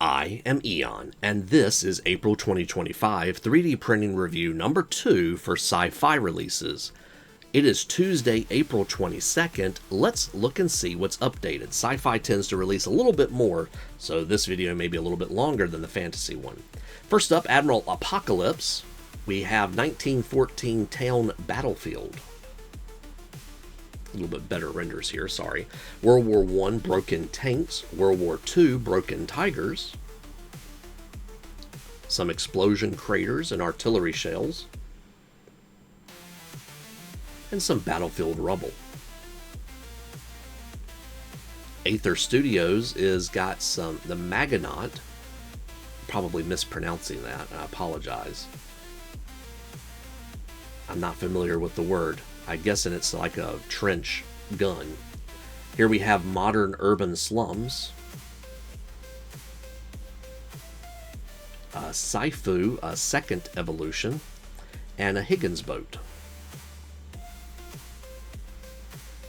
I am Eon, and this is April 2025 3D printing review number 2 for Sci-Fi releases. It is Tuesday, April 22nd. Let's look and see what's updated. Sci-Fi tends to release a little bit more, so this video may be a little bit longer than the fantasy one. First up, Admiral Apocalypse. We have 1914 Town Battlefield. A little bit better renders here, sorry. World War I Broken Tanks, World War II Broken Tigers, some explosion craters and artillery shells, and some battlefield rubble. Aether Studios is got some, the Maganaut, probably mispronouncing that, I apologize. I'm not familiar with the word. I'm guessing it's like a trench gun. Here we have modern urban slums. Sci-Fi, a second evolution, and a Higgins boat.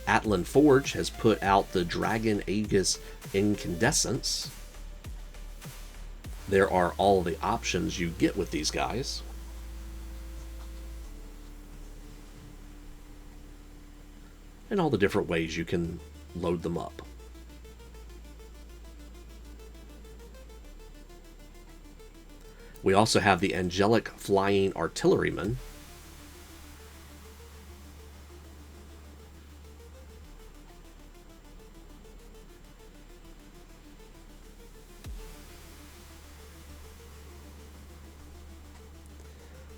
Atlan Forge has put out the Dragon Aegis Incandescence. There are all the options you get with these guys. And all the different ways you can load them up. We also have the Angelic Flying Artilleryman.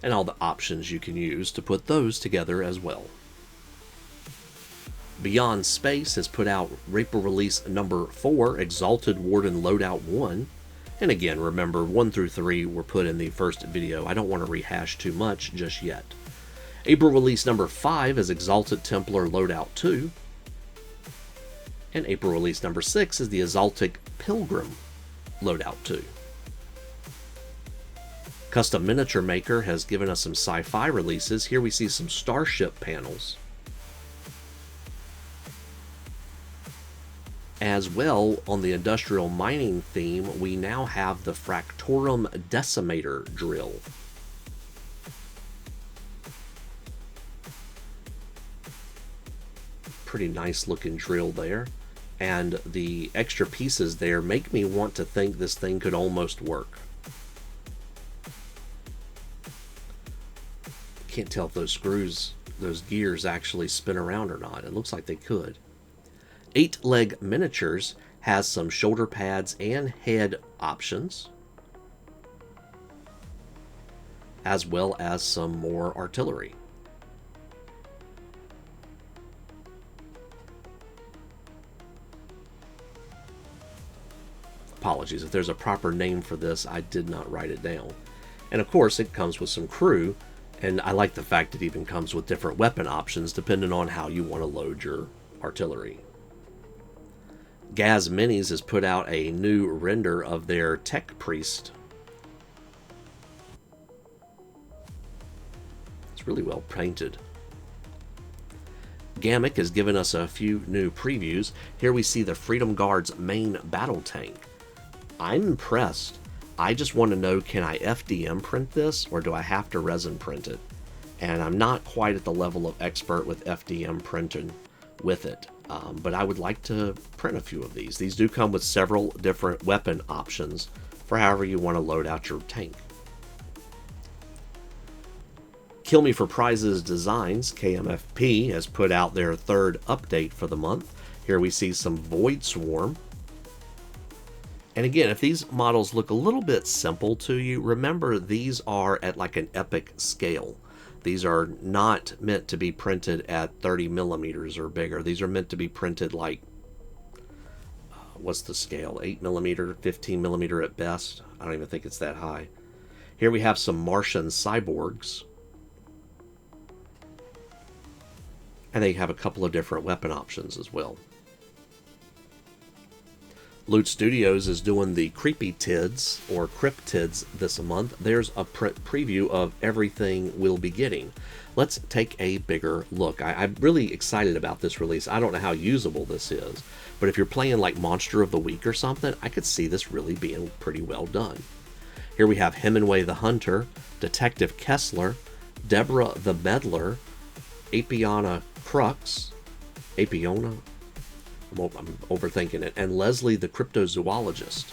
And all the options you can use to put those together as well. Beyond Space has put out April release number 4, Exalted Warden Loadout 1. And again, remember, 1 through 3 were put in the first video. I don't want to rehash too much just yet. April release number 5 is Exalted Templar Loadout 2. And April release number 6 is the Exalted Pilgrim Loadout 2. Custom Miniature Maker has given us some Sci-Fi releases. Here we see some Starship panels. As well, on the industrial mining theme, we now have the Fractorum Decimator drill. Pretty nice looking drill there. And the extra pieces there make me want to think this thing could almost work. Can't tell if those screws, those gears actually spin around or not. It looks like they could. EightLegs Miniatures has some shoulder pads and head options, as well as some more artillery. Apologies, if there's a proper name for this, I did not write it down. And of course, it comes with some crew, and I like the fact it even comes with different weapon options depending on how you want to load your artillery. Gaz Minis has put out a new render of their Tech Priest. It's really well painted. Ghamak has given us a few new previews. Here we see the Freedom Guard's main battle tank. I'm impressed. I just want to know, can I FDM print this or do I have to resin print it? And I'm not quite at the level of expert with FDM printing with it. But I would like to print a few of these. These do come with several different weapon options for however you want to load out your tank. Kill Me for Prizes Designs, KMFP, has put out their 3rd update for the month. Here we see some Void Swarm. And again, if these models look a little bit simple to you, remember these are at like an epic scale. These are not meant to be printed at 30 millimeters or bigger. These are meant to be printed like, what's the scale? 8 millimeter, 15 millimeter at best. I don't even think it's that high. Here we have some Martian cyborgs. And they have a couple of different weapon options as well. Loot Studios is doing the Creepy Tids, or Cryptids, this month. There's a preview of everything we'll be getting. Let's take a bigger look. I'm really excited about this release. I don't know how usable this is, But if you're playing like Monster of the Week or something, I could see this really being pretty well done. Here we have Hemingway the Hunter, Detective Kessler, Deborah the Meddler, Apiana Crux, Apiona, I'm overthinking it, and Leslie the Cryptozoologist.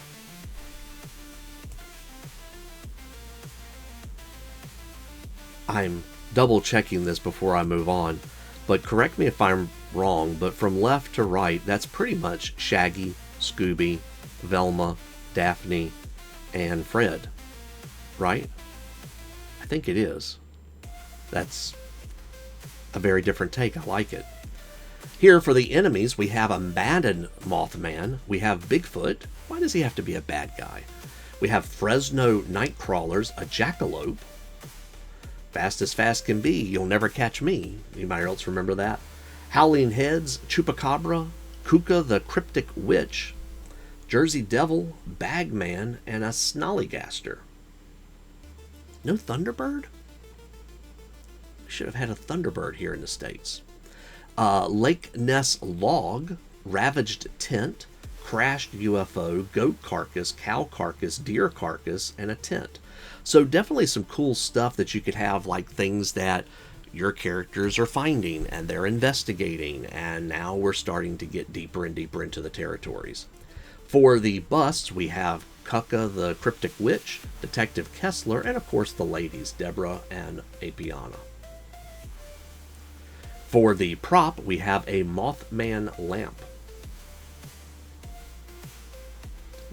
I'm double checking this before I move on, but correct me if I'm wrong, but from left to right, that's pretty much Shaggy, Scooby, Velma, Daphne, and Fred, right? I think it is. That's a very different take. I like it. Here for the enemies, we have a Madden Mothman. We have Bigfoot. Why does he have to be a bad guy? We have Fresno Nightcrawlers, a Jackalope. Fast as fast can be, you'll never catch me. Anybody else remember that? Howling Heads, Chupacabra, Kuka the Cryptic Witch, Jersey Devil, Bagman, and a Snollygaster. No Thunderbird? We should have had a Thunderbird here in the States. Lake Ness Log, Ravaged Tent, Crashed UFO, Goat Carcass, Cow Carcass, Deer Carcass, and a Tent. So definitely some cool stuff that you could have, like things that your characters are finding and they're investigating, and now we're starting to get deeper and deeper into the territories. For the busts, we have Kuka the Cryptic Witch, Detective Kessler, and of course the ladies, Deborah and Apiana. For the prop, we have a Mothman lamp.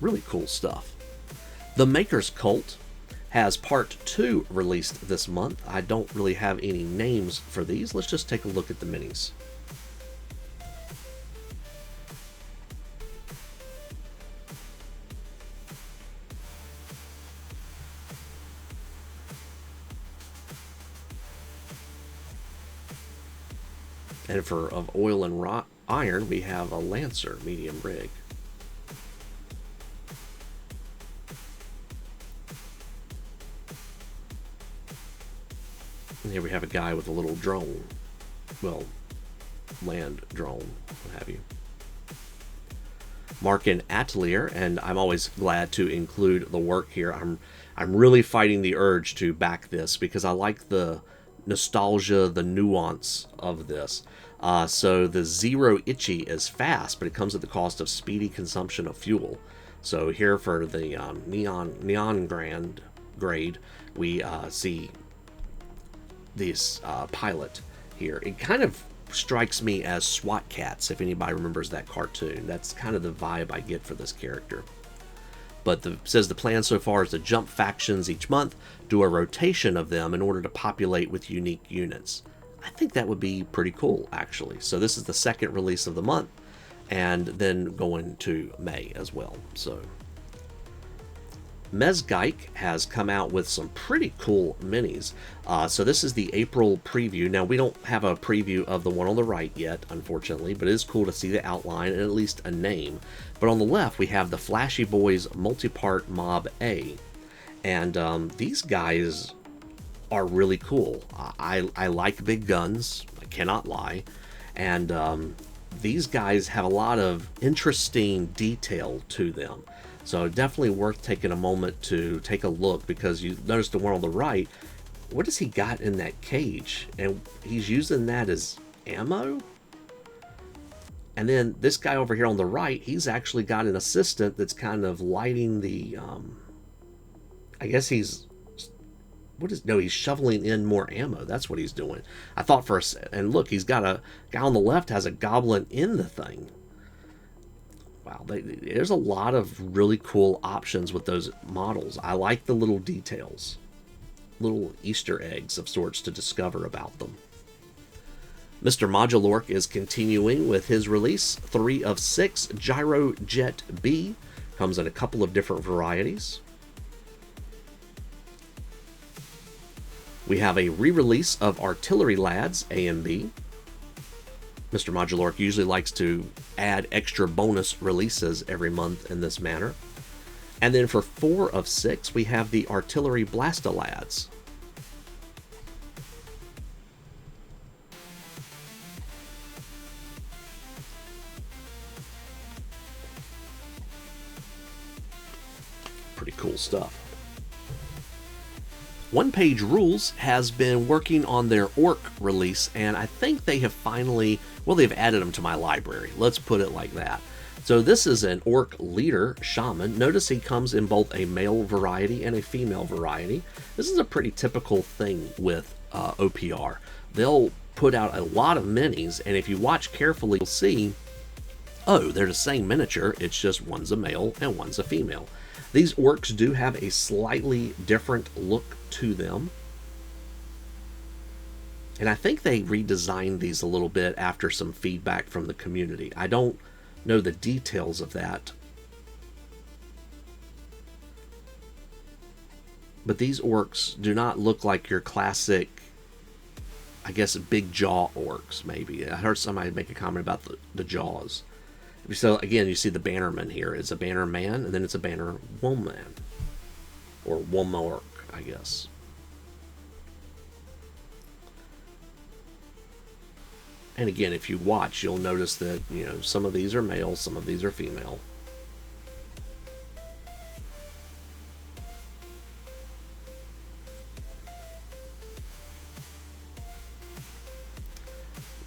Really cool stuff. The Maker's Cult has part 2 released this month. I don't really have any names for these. Let's just take a look at the minis. And for of oil and iron, we have a Lancer medium rig. And here we have a guy with a little drone. Well, land drone, what have you. Marchen Atelier, and I'm always glad to include the work here. I'm really fighting the urge to back this because I like the nostalgia, the nuance of this. So the Zero Itchy is fast, but it comes at the cost of speedy consumption of fuel. So here for the Neon grade, we see this pilot here. It kind of strikes me as SWAT Cats, if anybody remembers that cartoon. That's kind of the vibe I get for this character. But says the plan so far is to jump factions each month, do a rotation of them in order to populate with unique units. I think that would be pretty cool, actually. So this is the second release of the month, and then going to May as well. So Mezgike has come out with some pretty cool minis. So this is the April preview. Now, we don't have a preview of the one on the right yet, unfortunately, but it is cool to see the outline and at least a name. But on the left, we have the Flashy Boys Multipart Mob A. And these guys are really cool. I like big guns, I cannot lie. And these guys have a lot of interesting detail to them. So definitely worth taking a moment to take a look, because you notice the one on the right, what has he got in that cage? And he's using that as ammo? And then this guy over here on the right, he's actually got an assistant that's kind of lighting the, I guess he's, he's shoveling in more ammo. That's what he's doing. I thought for a second, and look, he's got a guy on the left has a goblin in the thing. Wow, there's a lot of really cool options with those models. I like the little details, little Easter eggs of sorts to discover about them. Mr. Modulork is continuing with his release. 3 of 6 Gyro Jet B comes in a couple of different varieties. We have a re-release of Artillery Lads A and B. Mr. Modulork usually likes to add extra bonus releases every month in this manner. And then for 4 of 6, we have the Artillery Blastolads. pretty cool stuff. One Page Rules has been working on their Orc release, and I think they have finally, well, they've added them to my library. Let's put it like that. So this is an Orc Leader Shaman. Notice he comes in both a male variety and a female variety. This is a pretty typical thing with OPR. They'll put out a lot of minis, and if you watch carefully, you'll see, oh, they're the same miniature, it's just one's a male and one's a female. These orcs do have a slightly different look to them. And I think they redesigned these a little bit after some feedback from the community. I don't know the details of that. But these orcs do not look like your classic, I guess, big jaw orcs, maybe. I heard somebody make a comment about the jaws. So again, you see the bannerman here. It's a banner man, and then it's a banner woman. Or womark, I guess. And again, if you watch, you'll notice that, you know, some of these are male, some of these are female.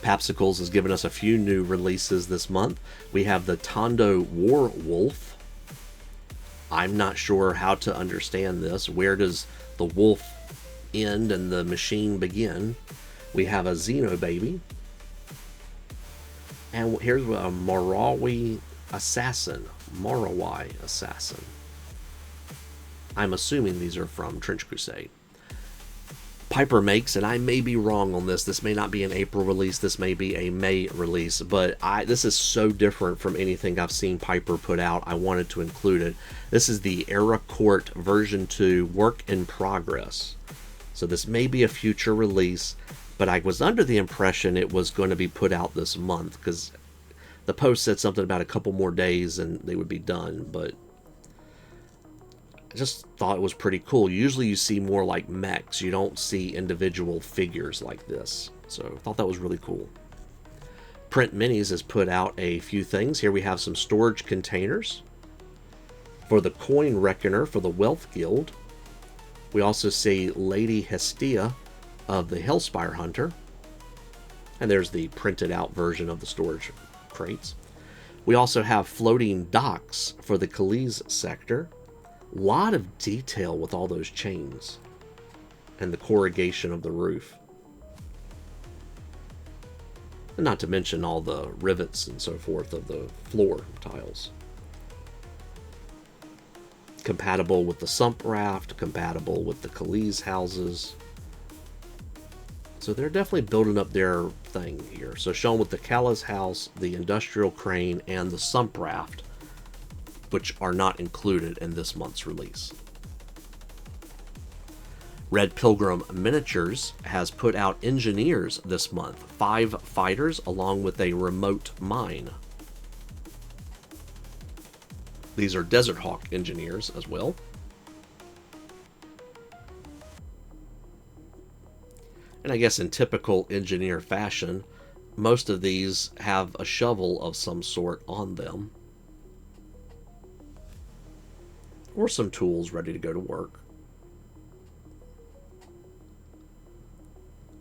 Papsikels has given us a few new releases this month. We have the Tondo War Wolf. I'm not sure how to understand this. Where does the wolf end and the machine begin? We have a Xeno Baby. And here's a Morawi Assassin. Morawi Assassin. I'm assuming these are from Trench Crusade. Piper makes, and I may be wrong on this may not be an April release, this may be a May release, but this is so different from anything I've seen Piper put out, I wanted to include it. This is the Era Court version 2 work in progress. So this may be a future release, but I was under the impression it was going to be put out this month, because the post said something about a couple more days and they would be done, but I just thought it was pretty cool. Usually you see more like mechs. You don't see individual figures like this. So I thought that was really cool. Print Minis has put out a few things. Here we have some storage containers for the Coin Reckoner for the Wealth Guild. We also see Lady Hestia of the Hellspire Hunter. And there's the printed out version of the storage crates. We also have floating docks for the Khalees sector. Lot of detail with all those chains and the corrugation of the roof. And not to mention all the rivets and so forth of the floor tiles. Compatible with the sump raft, compatible with the Khalees houses. So they're definitely building up their thing here. So shown with the Kala's house, the industrial crane, and the sump raft, which are not included in this month's release. Red Pilgrim Miniatures has put out engineers this month. 5 fighters along with a remote mine. These are Desert Hawk engineers as well. And I guess in typical engineer fashion, most of these have a shovel of some sort on them. Or some tools ready to go to work.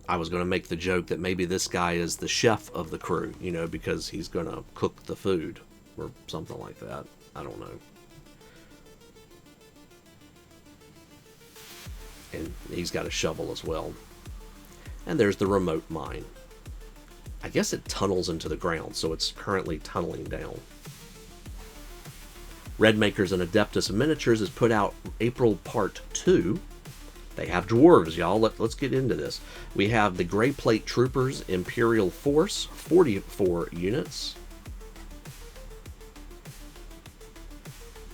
I was going to make the joke that maybe this guy is the chef of the crew, you know, because he's going to cook the food or something like that. I don't know. And he's got a shovel as well. And there's the remote mine. I guess it tunnels into the ground, so it's currently tunneling down. RedMakers and Adeptus Miniatures has put out April Part 2. They have dwarves, y'all. Let's get into this. We have the Grey Plate Troopers Imperial Force, 44 units.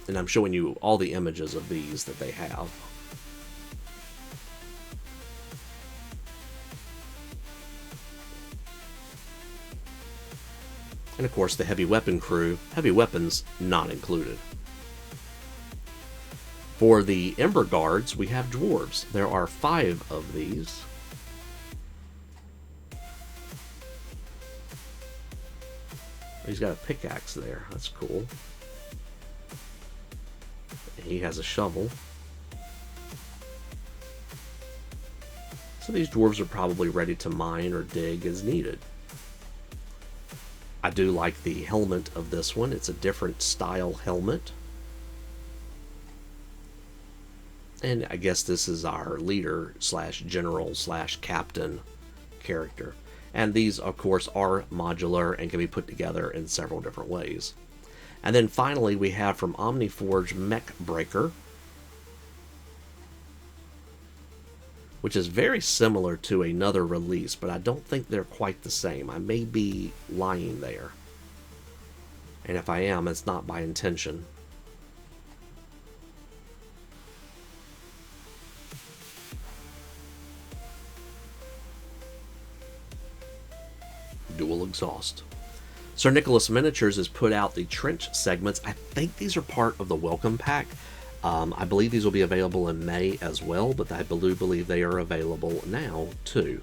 And I'm showing you all the images of these that they have. And of course the heavy weapon crew, heavy weapons not included. For the Ember Guards, we have dwarves. There are 5 of these. He's got a pickaxe there. That's cool. He has a shovel. So these dwarves are probably ready to mine or dig as needed. I do like the helmet of this one. It's a different style helmet. And I guess this is our leader slash general slash captain character. And these, of course, are modular and can be put together in several different ways. And then finally, we have from Omniforge Mech Breaker, which is very similar to another release, but I don't think they're quite the same. I may be lying there. And if I am, it's not by intention. Dual exhaust. Sir Nicholas Miniatures has put out the trench segments. I think these are part of the welcome pack. I believe these will be available in May as well, but I believe they are available now too.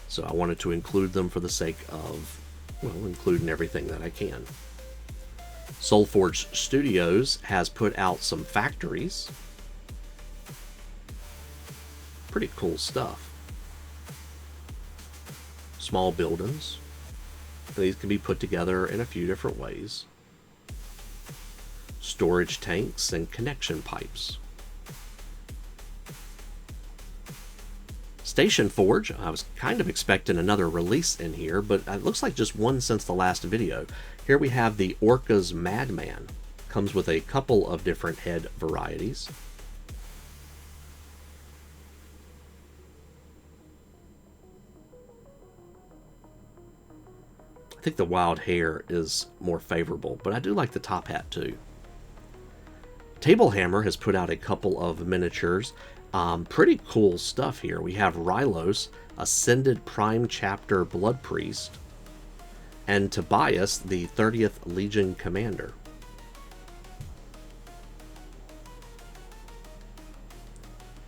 So I wanted to include them for the sake of, well, including everything that I can. Soulforge Studios has put out some factories. Pretty cool stuff. Small buildings. These can be put together in a few different ways. Storage tanks and connection pipes. Stationforge, I was kind of expecting another release in here, but it looks like just one since the last video. Here we have the Orca's Madman. Comes with a couple of different head varieties. I think the wild hair is more favorable, but I do like the top hat too. Tablehammer has put out a couple of miniatures. Pretty cool stuff here. We have Rylos, Ascended Prime Chapter Blood Priest, and Tobias, the 30th Legion Commander.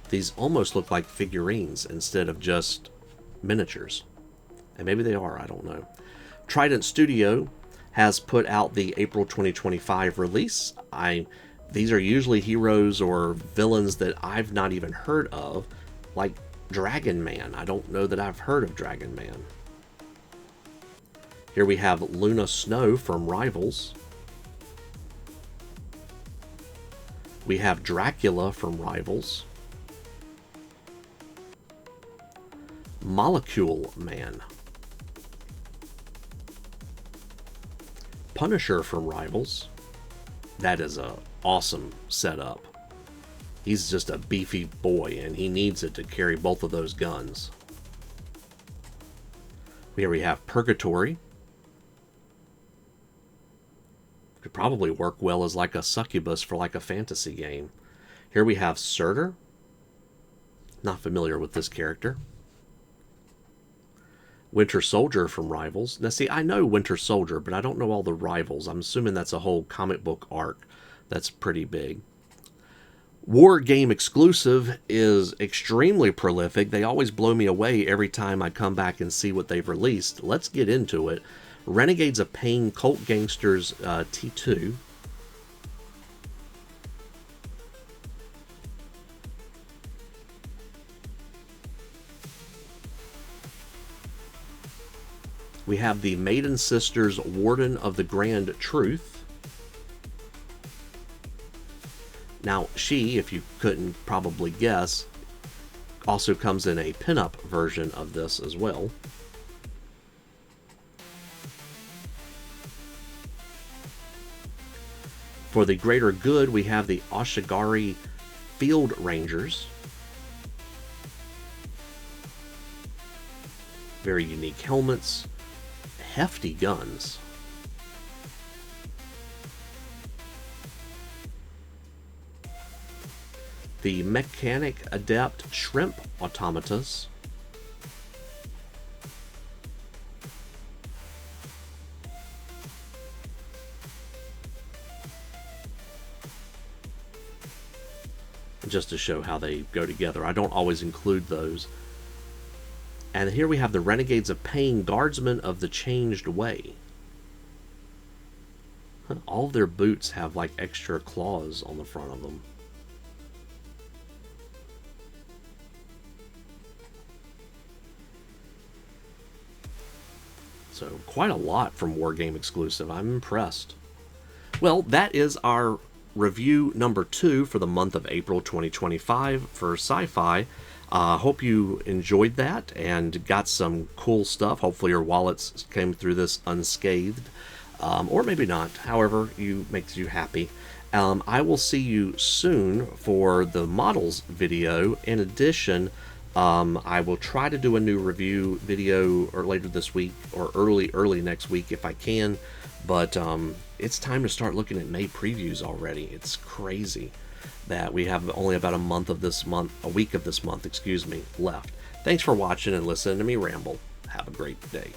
These almost look like figurines instead of just miniatures. And maybe they are, I don't know. Trident Studio has put out the April 2025 release. These are usually heroes or villains that I've not even heard of, like Dragon Man. I don't know that I've heard of Dragon Man. Here we have Luna Snow from Rivals. We have Dracula from Rivals. Molecule Man. Punisher from Rivals. That is a awesome setup. He's just a beefy boy and he needs it to carry both of those guns. Here we have Purgatory. Could probably work well as like a succubus for like a fantasy game. Here we have Surtur. Not familiar with this character. Winter Soldier from Rivals. Now see, I know Winter Soldier, but I don't know all the Rivals. I'm assuming that's a whole comic book arc. That's pretty big. Wargame Exclusive is extremely prolific. They always blow me away every time I come back and see what they've released. Let's get into it. Renegades of Pain Cult Gangsters T2. We have the Maiden Sisters Warden of the Grand Truth. Now, she, if you couldn't probably guess, also comes in a pinup version of this as well. For the greater good, we have the Oshigari Field Rangers. Very unique helmets. Hefty guns. The Mechanic Adept Shrimp Automatas. Just to show how they go together. I don't always include those. And here we have the Renegades of Pain Guardsmen of the Changed Way. All of their boots have like extra claws on the front of them. So quite a lot from Wargame Exclusive. I'm impressed. Well, that is our review number 2 for the month of April 2025 for Sci-Fi. Hope you enjoyed that and got some cool stuff. Hopefully your wallets came through this unscathed, or maybe not. However, makes you happy. I will see you soon for the models video. In addition, I will try to do a new review video or later this week or early next week if I can. But it's time to start looking at May previews already. It's crazy that we have only about a week of this month, excuse me, left. Thanks for watching and listening to me ramble. Have a great day.